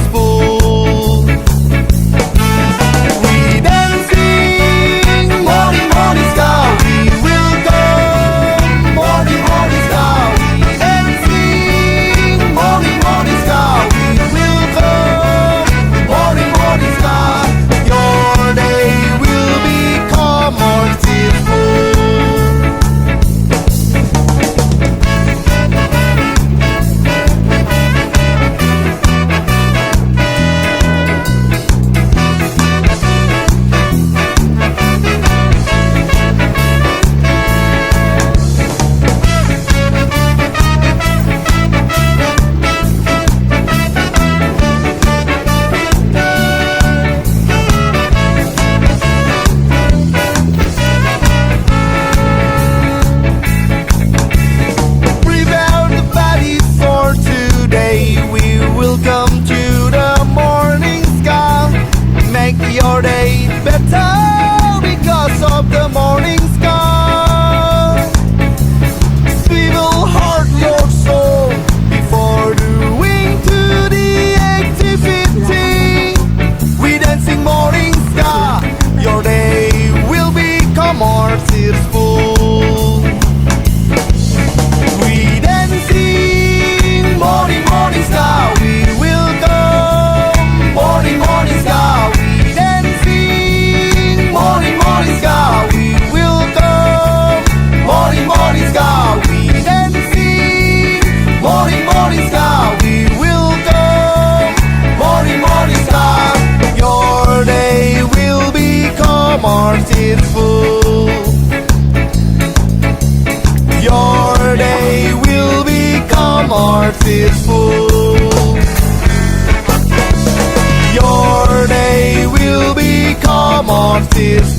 tearful. We dancing, morning, morning star. We will go, morning, morning star. We dancing, morning, morning star. We will go, morning, morning star. Your day will become more tearful. Prepare the body for today. We will come to the morning sky. Make your day better because of the morning sky. Swivel hard your soul before doing to the activity. We dancing morning sky. Your day will become more tearful. We dancing, morning, morning star. We will go, morning, morning star. We dancing, morning, morning star. We will go, morning, morning star. We dancing, morning, morning star. We will go, morning, morning star. Your day will become more tearful. Your day will become more tearful. Your day will become more tearful.